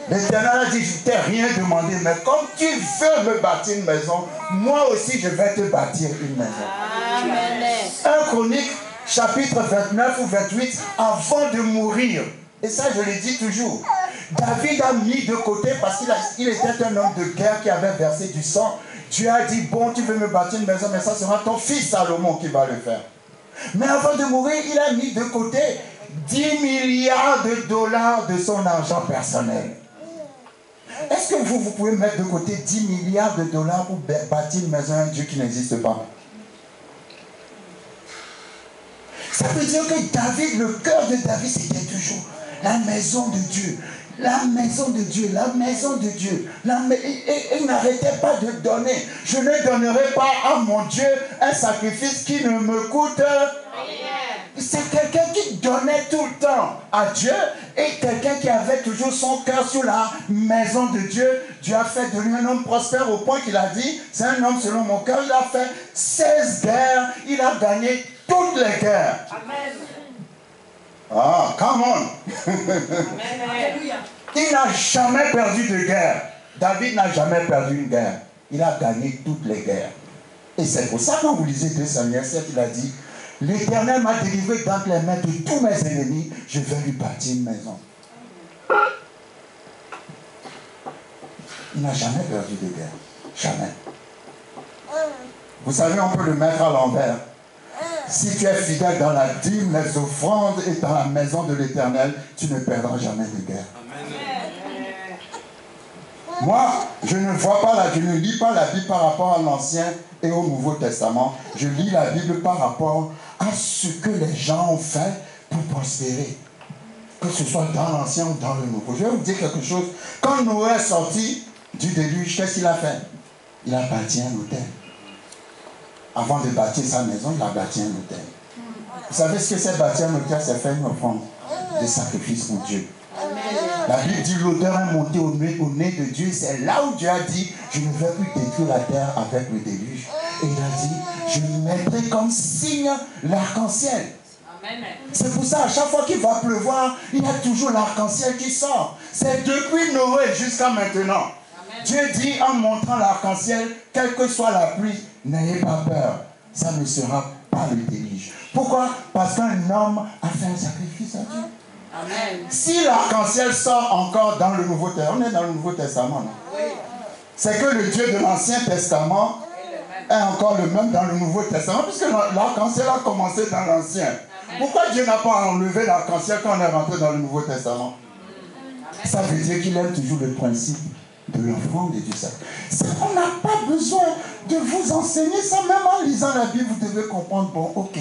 L'Éternel a dit, je ne t'ai rien demandé, mais comme tu veux me bâtir une maison, moi aussi je vais te bâtir une maison. Amen. 1 Chronique, chapitre 29 ou 28, avant de mourir, et ça je le dis toujours, David a mis de côté parce qu'il était un homme de guerre qui avait versé du sang. Dieu a dit, bon, tu veux me bâtir une maison, mais ça sera ton fils Salomon qui va le faire. Mais avant de mourir, il a mis de côté 10 milliards de dollars de son argent personnel. Est-ce que vous pouvez mettre de côté 10 milliards de dollars pour bâtir une maison à un Dieu qui n'existe pas? Ça veut dire que David, le cœur de David, c'était toujours la maison de Dieu. La maison de Dieu, la maison de Dieu. Et il n'arrêtait pas de donner. Je ne donnerai pas à mon Dieu un sacrifice qui ne me coûte rien. C'est quelqu'un qui donnait tout le temps à Dieu et quelqu'un qui avait toujours son cœur sur la maison de Dieu. Dieu a fait de lui un homme prospère au point qu'il a dit, c'est un homme selon mon cœur. Il a fait 16 guerres, il a gagné toutes les guerres. Amen. Ah, come on. Il n'a jamais perdu de guerre. David n'a jamais perdu une guerre. Il a gagné toutes les guerres. Et c'est pour ça, quand vous lisez 2 Samuel 7, il a dit, l'Éternel m'a délivré d'entre les mains de tous mes ennemis, je vais lui bâtir une maison. Il n'a jamais perdu de guerre. Jamais. Vous savez, on peut le mettre à l'envers. Si tu es fidèle dans la dîme, les offrandes et dans la maison de l'Éternel, tu ne perdras jamais de guerre. Amen. Moi, je ne lis pas la Bible par rapport à l'Ancien et au Nouveau Testament. Je lis la Bible par rapport à ce que les gens ont fait pour prospérer. Que ce soit dans l'Ancien ou dans le Nouveau. Je vais vous dire quelque chose. Quand Noé est sorti du déluge, qu'est-ce qu'il a fait? Il a bâti un autel. Avant de bâtir sa maison, il a bâti un autel. Vous savez ce que c'est bâtir un autel? C'est faire une offrande de sacrifice pour Dieu. La Bible dit l'odeur est montée au nez de Dieu. C'est là où Dieu a dit, je ne vais plus détruire la terre avec le déluge. Et il a dit, je mettrai comme signe l'arc-en-ciel. C'est pour ça, à chaque fois qu'il va pleuvoir, il y a toujours l'arc-en-ciel qui sort. C'est depuis Noé jusqu'à maintenant. Dieu dit en montrant l'arc-en-ciel, quelle que soit la pluie, n'ayez pas peur, ça ne sera pas le déluge. Pourquoi? Parce qu'un homme a fait un sacrifice à Dieu. Amen. Si l'arc-en-ciel sort encore dans le Nouveau Testament, on est dans le Nouveau Testament, non? Oui. C'est que le Dieu de l'Ancien Testament est encore le même dans le Nouveau Testament, puisque l'arc-en-ciel a commencé dans l'Ancien. Pourquoi Dieu n'a pas enlevé l'arc-en-ciel quand on est rentré dans le Nouveau Testament? Ça veut dire qu'il aime toujours le principe de l'offrande et du sacrifice. On n'a pas besoin de vous enseigner ça, même en lisant la Bible, vous devez comprendre, bon, ok,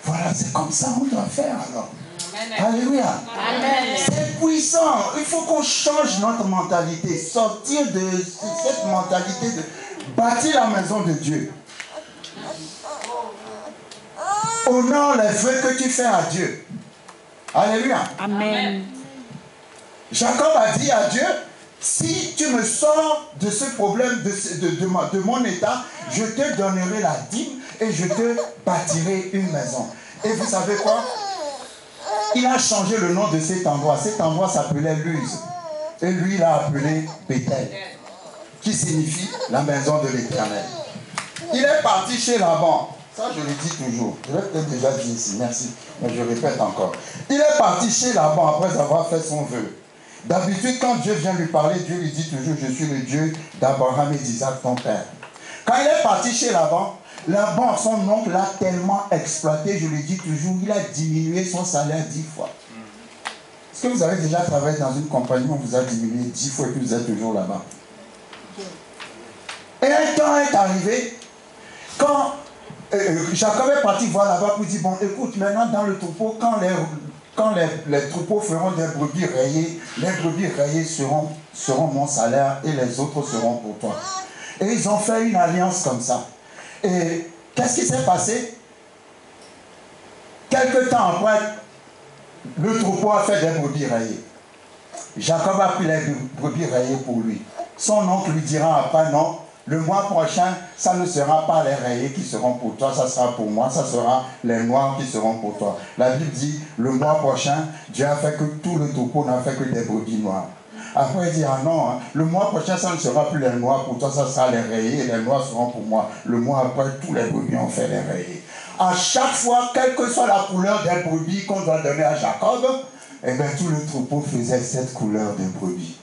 voilà, c'est comme ça on doit faire alors. Amen. Alléluia. Amen. C'est puissant. Il faut qu'on change notre mentalité, sortir de cette mentalité de bâtir la maison de Dieu. Honore les vœux que tu fais à Dieu. Alléluia. Amen. Jacob a dit à Dieu, si tu me sors de ce problème, de mon état, je te donnerai la dîme et je te bâtirai une maison. Et vous savez quoi? Il a changé le nom de cet endroit. Cet endroit s'appelait Luz. Et lui, il a appelé Bethel, qui signifie la maison de l'Éternel. Il est parti chez Laban. Ça, je le dis toujours. Je l'ai peut-être déjà dit ici, merci. Mais je répète encore. Il est parti chez Laban après avoir fait son vœu. D'habitude, quand Dieu vient lui parler, Dieu lui dit toujours, je suis le Dieu d'Abraham et d'Isaac, ton père. Quand il est parti chez Laban, son oncle l'a tellement exploité, je lui dis toujours, il a diminué son salaire 10 fois. Est-ce que vous avez déjà travaillé dans une compagnie où on vous a diminué 10 fois et puis vous êtes toujours là-bas? Et un temps est arrivé, quand Jacob est parti voir là-bas pour dire, bon, écoute, maintenant dans le troupeau, quand les troupeaux feront des brebis rayées, les brebis rayées seront mon salaire et les autres seront pour toi. Et ils ont fait une alliance comme ça. Et qu'est-ce qui s'est passé? Quelque temps après, le troupeau a fait des brebis rayées. Jacob a pris les brebis rayées pour lui. Son oncle lui dira après, non, le mois prochain, ça ne sera pas les rayés qui seront pour toi, ça sera pour moi, ça sera les noirs qui seront pour toi. La Bible dit, le mois prochain, Dieu a fait que tout le troupeau n'a fait que des brebis noires. Après, il dit, ah non, hein, le mois prochain, ça ne sera plus les noirs pour toi, ça sera les rayés, et les noirs seront pour moi. Le mois après, tous les brebis ont fait les rayés. À chaque fois, quelle que soit la couleur des brebis qu'on doit donner à Jacob, eh bien, tout le troupeau faisait cette couleur des brebis.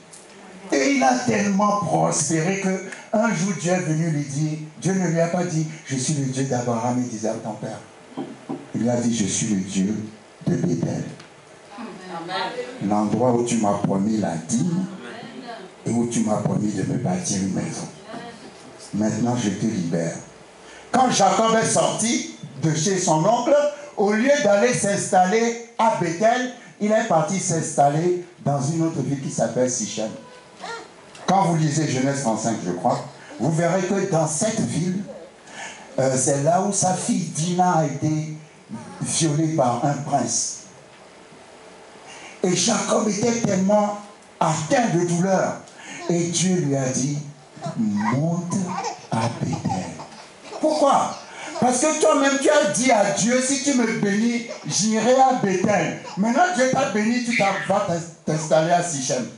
Et il a tellement prospéré qu'un jour, Dieu est venu lui dire, Dieu ne lui a pas dit, je suis le Dieu d'Abraham et d'Isaac, ton père. Il lui a dit, je suis le Dieu de Béthel. L'endroit où tu m'as promis la dîme et où tu m'as promis de me bâtir une maison. Maintenant, je te libère. Quand Jacob est sorti de chez son oncle, au lieu d'aller s'installer à Béthel, il est parti s'installer dans une autre ville qui s'appelle Sichem. Quand vous lisez Genèse 35, je crois, vous verrez que dans cette ville, c'est là où sa fille Dina a été violée par un prince. Et Jacob était tellement atteint de douleur. Et Dieu lui a dit, monte à Béthel. Pourquoi? Parce que toi-même, tu as dit à Dieu, si tu me bénis, j'irai à Béthel. Maintenant, Dieu t'a béni, tu vas t'installer à Sichem.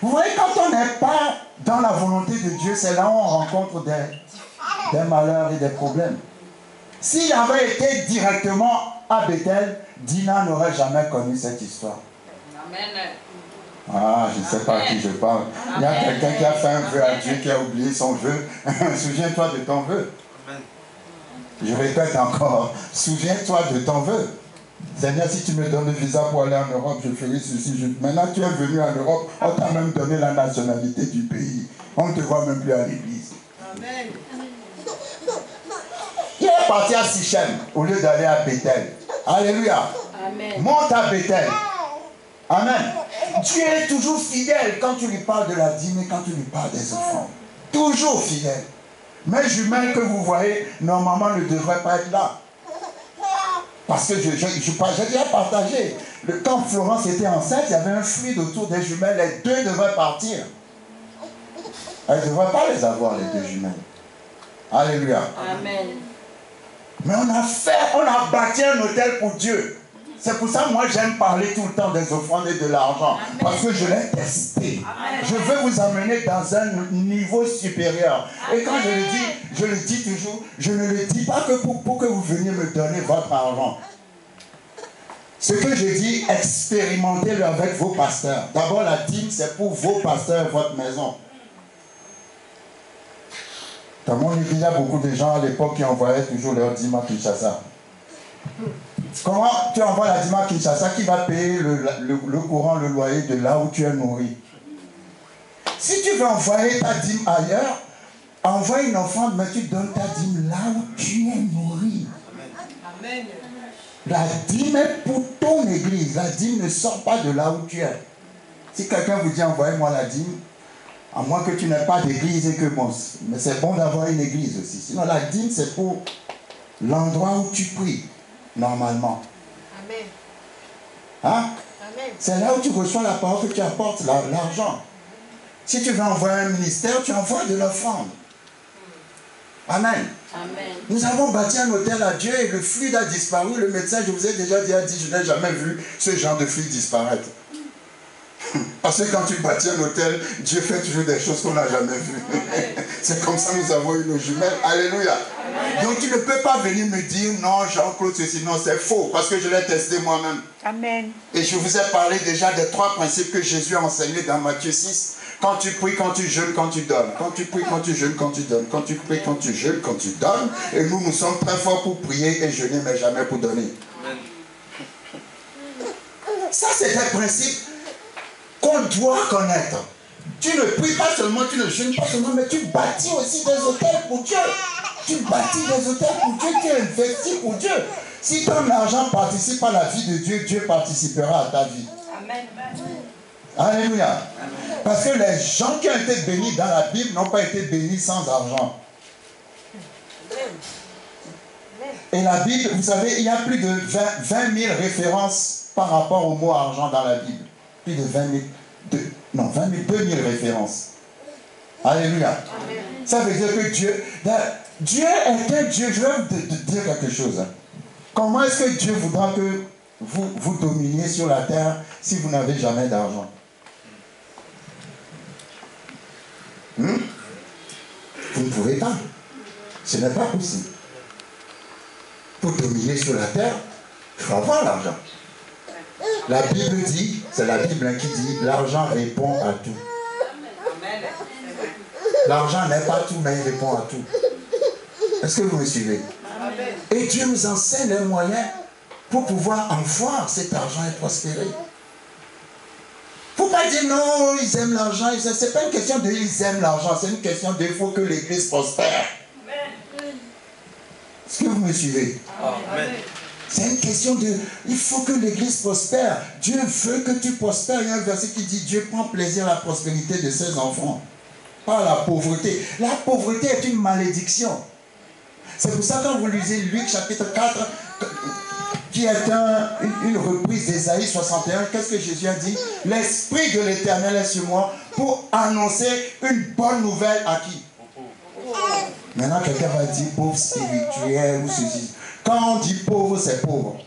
Vous voyez, quand on n'est pas dans la volonté de Dieu, c'est là où on rencontre des malheurs et des problèmes. S'il avait été directement à Béthel, Dina n'aurait jamais connu cette histoire. Amen. Ah, je ne sais pas à qui je parle. Il y a quelqu'un qui a fait un vœu à Dieu, qui a oublié son vœu. Souviens-toi de ton vœu. Je répète encore, souviens-toi de ton vœu. Seigneur, si tu me donnes le visa pour aller en Europe, je ferai ceci. Maintenant, tu es venu en Europe, on t'a même donné la nationalité du pays. On ne te voit même plus à l'église. Amen. Il est parti à Sichem au lieu d'aller à Béthel. Alléluia. Amen. Monte à Béthel. Amen. Dieu est toujours fidèle quand tu lui parles de la dîme et quand tu lui parles des offrandes. Toujours fidèle. Mes jumelles que vous voyez, normalement, ne devraient pas être là. Parce que j'ai déjà partagé. Quand Florence était enceinte, il y avait un fluide autour des jumelles. Les deux devraient partir. Elle ne devrait pas les avoir, les deux jumelles. Alléluia. Amen. Mais on a bâti un hôtel pour Dieu. C'est pour ça que moi j'aime parler tout le temps des offrandes et de l'argent. Parce que je l'ai testé. Amen. Je veux vous amener dans un niveau supérieur. Amen. Et quand je le dis toujours, je ne le dis pas que pour que vous veniez me donner votre argent. Ce que je dis, expérimentez-le avec vos pasteurs. D'abord la dîme, c'est pour vos pasteurs et votre maison. Dans mon église, il y a beaucoup de gens à l'époque qui envoyaient toujours leur dîme à Kinshasa. Comment tu envoies la dîme à Kinshasa? Qui va payer le courant, le loyer de là où tu es nourri? Si tu veux envoyer ta dîme ailleurs, envoie une offrande, mais tu donnes ta dîme là où tu es nourri. Amen. La dîme est pour ton église. La dîme ne sort pas de là où tu es. Si quelqu'un vous dit envoyez-moi la dîme, à moins que tu n'aies pas d'église et que bon, mais c'est bon d'avoir une église aussi. Sinon la dîme c'est pour l'endroit où tu pries. Normalement. Amen. Hein? Amen. C'est là où tu reçois la parole que tu apportes l'argent. Si tu veux envoyer un ministère, tu envoies de l'offrande. Amen. Amen. Nous avons bâti un hôtel à Dieu et le fluide a disparu. Le médecin, je vous ai déjà dit, je n'ai jamais vu ce genre de fluide disparaître. Parce que quand tu bâtis un hôtel, Dieu fait toujours des choses qu'on n'a jamais vues. C'est comme ça que nous avons eu nos jumelles. Alléluia. Amen. Donc tu ne peux pas venir me dire non, Jean-Claude, ceci, non, c'est faux. Parce que je l'ai testé moi-même. Amen. Et je vous ai parlé déjà des 3 principes que Jésus a enseignés dans Matthieu 6. Quand tu pries, quand tu jeûnes, quand tu donnes. Quand tu pries, quand tu jeûnes, quand tu donnes. Quand tu pries, quand tu jeûnes, quand tu donnes. Et nous sommes très forts pour prier et jeûner, mais jamais pour donner. Amen. Ça, c'est des principes qu'on doit connaître. Tu ne pries pas seulement, tu ne jeûnes pas seulement, mais tu bâtis aussi des hôtels pour Dieu. Tu bâtis des hôtels pour Dieu, tu investis pour Dieu. Si ton argent participe à la vie de Dieu, Dieu participera à ta vie. Amen. Alléluia. Parce que les gens qui ont été bénis dans la Bible n'ont pas été bénis sans argent. Et la Bible, vous savez, il y a plus de 20 000 références par rapport au mot argent dans la Bible. Plus de 2 000 références. Alléluia. Amen. Ça veut dire que Dieu est un Dieu. Je vais vous dire quelque chose. Comment est-ce que Dieu voudra que vous dominiez sur la terre si vous n'avez jamais d'argent? Vous ne pouvez pas. Ce n'est pas possible. Pour dominer sur la terre, il faut avoir l'argent. La Bible dit, c'est la Bible qui dit, l'argent répond à tout. L'argent n'est pas tout, mais il répond à tout. Est-ce que vous me suivez? Et Dieu nous enseigne les moyens pour pouvoir en voir cet argent et prospérer. Il ne faut pas dire non, ils aiment l'argent. Ce n'est pas une question de ils aiment l'argent, c'est une question de il faut que l'église prospère. Est-ce que vous me suivez? C'est une question de il faut que l'église prospère. Dieu veut que tu prospères. Il y a un verset qui dit Dieu prend plaisir à la prospérité de ses enfants, pas à la pauvreté. La pauvreté est une malédiction. C'est pour ça que quand vous lisez Luc chapitre 4, qui est une reprise d'Ésaïe 61, qu'est-ce que Jésus a dit? L'Esprit de l'Éternel est sur moi pour annoncer une bonne nouvelle à qui? Maintenant, quelqu'un va dire pauvre spirituel ou ceci. Quand on dit pauvre, c'est pauvre.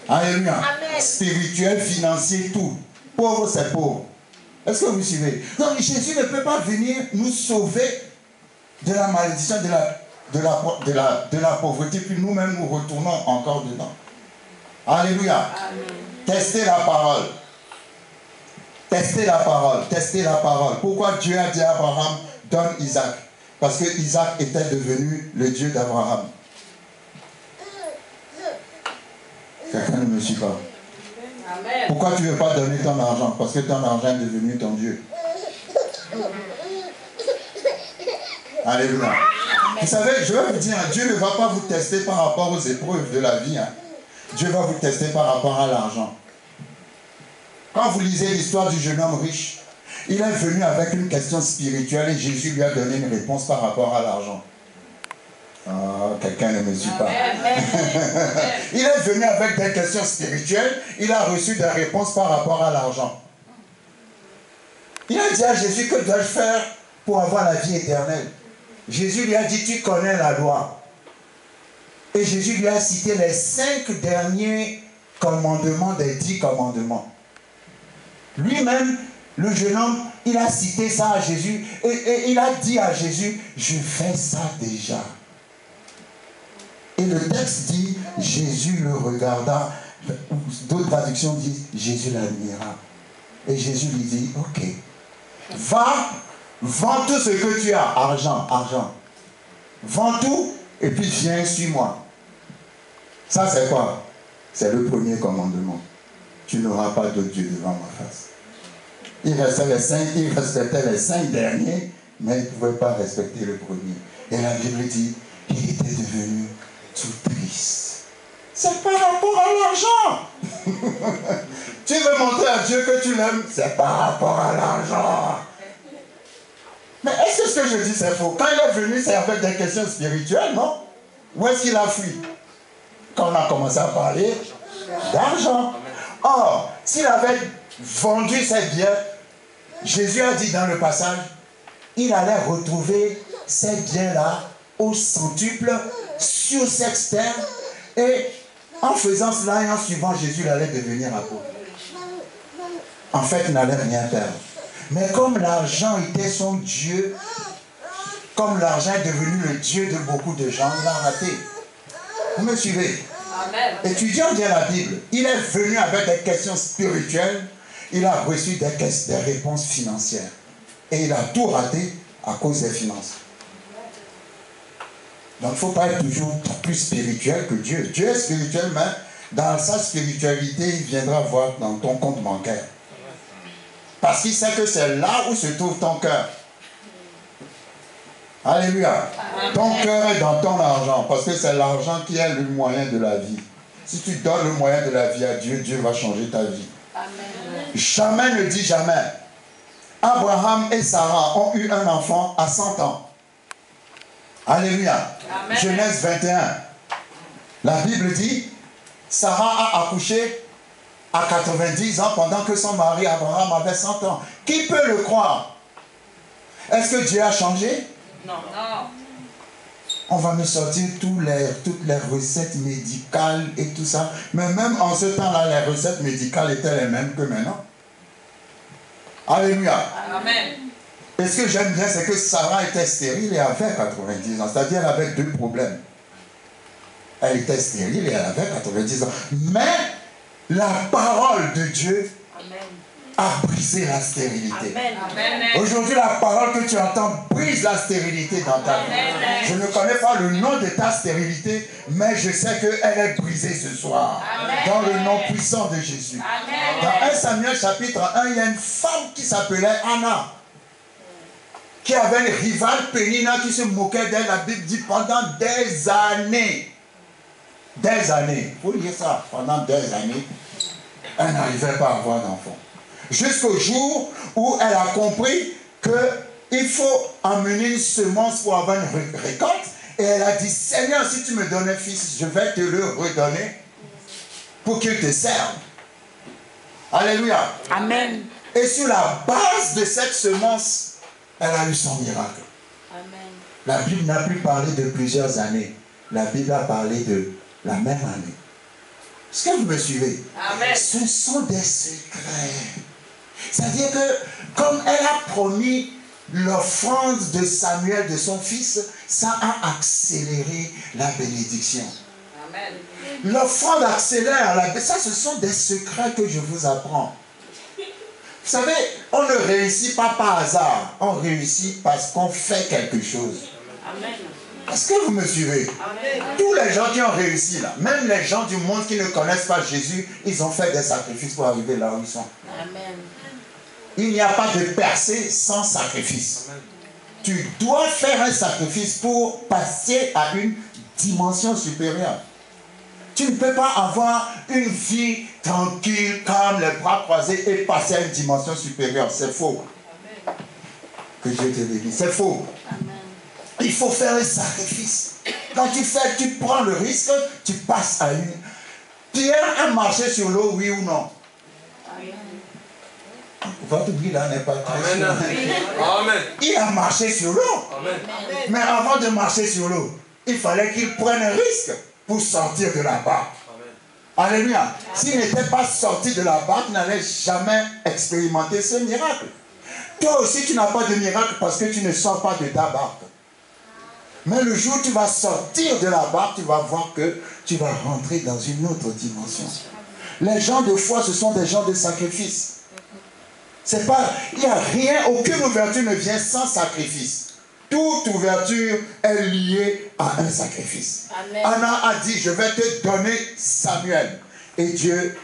Alléluia. Amen. Spirituel, financier, tout. Pauvre, c'est pauvre. Est-ce que vous me suivez? Donc, Jésus ne peut pas venir nous sauver de la malédiction, de la pauvreté, puis nous-mêmes nous retournons encore dedans. Alléluia. Amen. Testez la parole. Testez la parole. Testez la parole. Pourquoi Dieu a dit à Abraham, donne Isaac? Parce que Isaac était devenu le Dieu d'Abraham. Quelqu'un ne me suit pas. Amen. Pourquoi tu ne veux pas donner ton argent? Parce que ton argent est devenu ton Dieu. Alléluia. Amen. Vous savez, je vais vous dire, Dieu ne va pas vous tester par rapport aux épreuves de la vie. Hein. Dieu va vous tester par rapport à l'argent. Quand vous lisez l'histoire du jeune homme riche, il est venu avec une question spirituelle et Jésus lui a donné une réponse par rapport à l'argent. Oh, quelqu'un ne me suit pas. Il est venu avec des questions spirituelles, il a reçu des réponses par rapport à l'argent. Il a dit à Jésus, que dois-je faire pour avoir la vie éternelle? Jésus lui a dit, tu connais la loi. Et Jésus lui a cité les 5 derniers commandements des 10 commandements. Lui-même, le jeune homme, il a cité ça à Jésus et il a dit à Jésus, je fais ça déjà. Et le texte dit, Jésus le regarda, d'autres traductions disent, Jésus l'admira. Et Jésus lui dit, ok, va, vends tout ce que tu as, argent, argent. Vends tout et puis viens, suis-moi. Ça c'est quoi? C'est le premier commandement. Tu n'auras pas d'autre Dieu devant ma face. Il respectait les 5 derniers, mais il ne pouvait pas respecter le premier. Et la Bible dit, il était devenu tout triste. C'est par rapport à l'argent. Tu veux montrer à Dieu que tu l'aimes, c'est par rapport à l'argent. Mais est-ce que ce que je dis c'est faux? Quand il est venu, c'est avec des questions spirituelles, non? Où est-ce qu'il a fui? Quand on a commencé à parler d'argent. Or, s'il avait vendu ses biens, Jésus a dit dans le passage, il allait retrouver ces biens-là au centuple, sur cette terre, et en faisant cela et en suivant Jésus, il allait devenir apôtre. En fait, il n'allait rien perdre. Mais comme l'argent était son Dieu, comme l'argent est devenu le Dieu de beaucoup de gens, il a raté. Vous me suivez? Amen. Étudions bien la Bible. Il est venu avec des questions spirituelles. Il a reçu des réponses financières. Et il a tout raté à cause des finances. Donc il ne faut pas être toujours plus spirituel que Dieu. Dieu est spirituel, mais dans sa spiritualité, il viendra voir dans ton compte bancaire. Parce qu'il sait que c'est là où se trouve ton cœur. Alléluia. Amen. Ton cœur est dans ton argent, parce que c'est l'argent qui est le moyen de la vie. Si tu donnes le moyen de la vie à Dieu, Dieu va changer ta vie. Amen. Jamais ne dit jamais. Abraham et Sarah ont eu un enfant à 100 ans. Alléluia. Amen. Genèse 21. La Bible dit, Sarah a accouché à 90 ans pendant que son mari Abraham avait 100 ans. Qui peut le croire? Est-ce que Dieu a changé? Non. On va me sortir toutes les recettes médicales et tout ça. Mais même en ce temps-là, les recettes médicales étaient les mêmes que maintenant. Alléluia. Amen. Et ce que j'aime bien, c'est que Sarah était stérile et avait 90 ans. C'est-à-dire, elle avait deux problèmes. Elle était stérile et elle avait 90 ans. Mais la parole de Dieu a brisé la stérilité. Aujourd'hui, la parole que tu entends brise la stérilité dans ta vie. Je ne connais pas le nom de ta stérilité, mais je sais qu'elle est brisée ce soir. Dans le nom puissant de Jésus. Dans 1 Samuel chapitre 1, il y a une femme qui s'appelait Anna, qui avait une rivale, Pénina, qui se moquait d'elle. La Bible dit pendant des années. Des années. Il faut lire ça. Pendant des années, elle n'arrivait pas à avoir d'enfant. Jusqu'au jour où elle a compris qu'il faut emmener une semence pour avoir une récolte. Et elle a dit, Seigneur, si tu me donnes un fils, je vais te le redonner pour qu'il te serve. Alléluia. Amen. Et sur la base de cette semence, elle a eu son miracle. Amen. La Bible n'a plus parlé de plusieurs années. La Bible a parlé de la même année. Est-ce que vous me suivez? Amen. Ce sont des secrets. C'est-à-dire que comme elle a promis l'offrande de Samuel, de son fils, ça a accéléré la bénédiction. Amen. L'offrande accélère. Ça, ce sont des secrets que je vous apprends. Vous savez, on ne réussit pas par hasard. On réussit parce qu'on fait quelque chose. Amen. Est-ce que vous me suivez? Amen. Tous les gens qui ont réussi là, même les gens du monde qui ne connaissent pas Jésus, ils ont fait des sacrifices pour arriver là où ils sont. Amen. Il n'y a pas de percée sans sacrifice. Amen. Tu dois faire un sacrifice pour passer à une dimension supérieure. Tu ne peux pas avoir une vie tranquille, calme, les bras croisés et passer à une dimension supérieure. C'est faux. Amen. Que Dieu te bénisse. C'est faux. Amen. Il faut faire un sacrifice. Quand tu prends le risque, tu passes à une... Pierre a marché sur l'eau, oui ou non? Amen. Votre vie là n'est pas très sûre. Amen. Il a marché sur l'eau. Mais avant de marcher sur l'eau, il fallait qu'il prenne un risque pour sortir de la barque. Amen. Alléluia. S'il n'était pas sorti de la barque, il n'allait jamais expérimenter ce miracle. Toi aussi, tu n'as pas de miracle parce que tu ne sors pas de ta barque. Mais le jour où tu vas sortir de la barque, tu vas voir que tu vas rentrer dans une autre dimension. Les gens de foi, ce sont des gens de sacrifice. C'est pas, il n'y a rien, aucune ouverture ne vient sans sacrifice. Toute ouverture est liée à un sacrifice. Amen. Anna a dit, je vais te donner Samuel. Et Dieu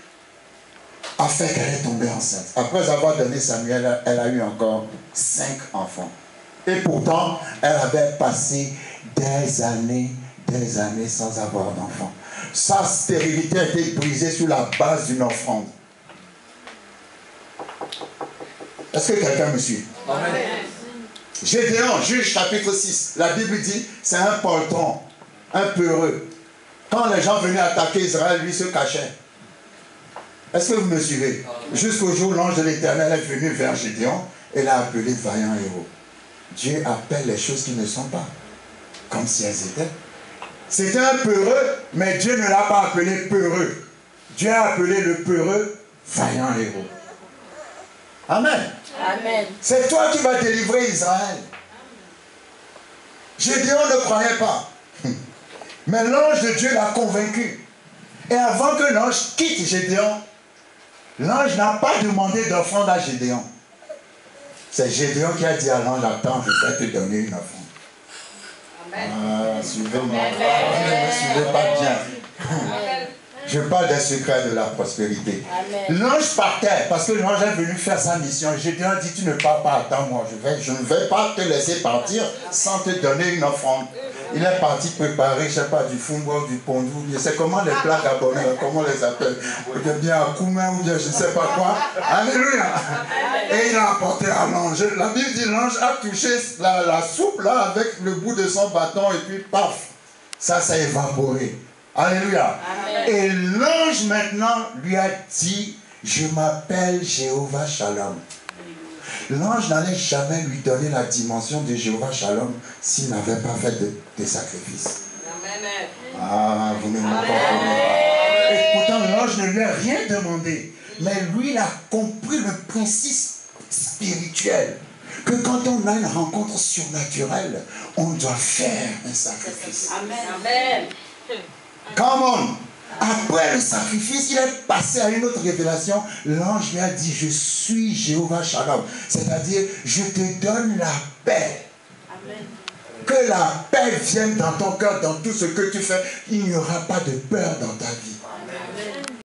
a fait qu'elle est tombée enceinte. Après avoir donné Samuel, elle a eu encore 5 enfants. Et pourtant, elle avait passé des années sans avoir d'enfant. Sa stérilité a été brisée sur la base d'une offrande. Est-ce que quelqu'un me suit? Amen. Gédéon, Juge chapitre 6, la Bible dit, c'est un poltron, un peureux. Quand les gens venaient attaquer Israël, lui se cachait. Est-ce que vous me suivez? Jusqu'au jour où l'ange de l'Éternel est venu vers Gédéon et l'a appelé vaillant héros. Dieu appelle les choses qui ne sont pas comme si elles étaient. C'était un peureux, mais Dieu ne l'a pas appelé peureux. Dieu a appelé le peureux vaillant héros. Amen. Amen. C'est toi qui vas délivrer Israël. Gédéon ne croyait pas. Mais l'ange de Dieu l'a convaincu. Et avant que l'ange quitte Gédéon, l'ange n'a pas demandé d'offrande à Gédéon. C'est Gédéon qui a dit à l'ange, attends, je vais te donner une offrande. Suivez-moi. Ne me suivez pas bien. Je parle des secrets de la prospérité. L'ange partait parce que l'ange est venu faire sa mission. Gédéon dit, tu ne pars pas, attends-moi. Je ne vais pas te laisser partir sans te donner une offrande. Il est parti préparer, je ne sais pas, du fumbo, du pondou. Je sais comment les plats gabonais, comment on les appelle. Ou bien à Koumen, ou bien je ne sais pas quoi. Alléluia. Et il a apporté à l'ange. La Bible dit, l'ange a touché la soupe là avec le bout de son bâton et puis paf, ça s'est évaporé. Alléluia. Amen. Et l'ange maintenant lui a dit, je m'appelle Jéhovah Shalom. L'ange n'allait jamais lui donner la dimension de Jéhovah Shalom s'il n'avait pas fait de sacrifice. Amen. Ah, vous ne me comprenez pas. Et pourtant l'ange ne lui a rien demandé. Mais lui, il a compris le principe spirituel. que quand on a une rencontre surnaturelle, on doit faire un sacrifice. Amen. Amen. Come on. Après le sacrifice, il est passé à une autre révélation. L'ange lui a dit, je suis Jéhovah Shalom. C'est-à-dire, je te donne la paix. Amen. Que la paix vienne dans ton cœur, dans tout ce que tu fais. Il n'y aura pas de peur dans ta vie.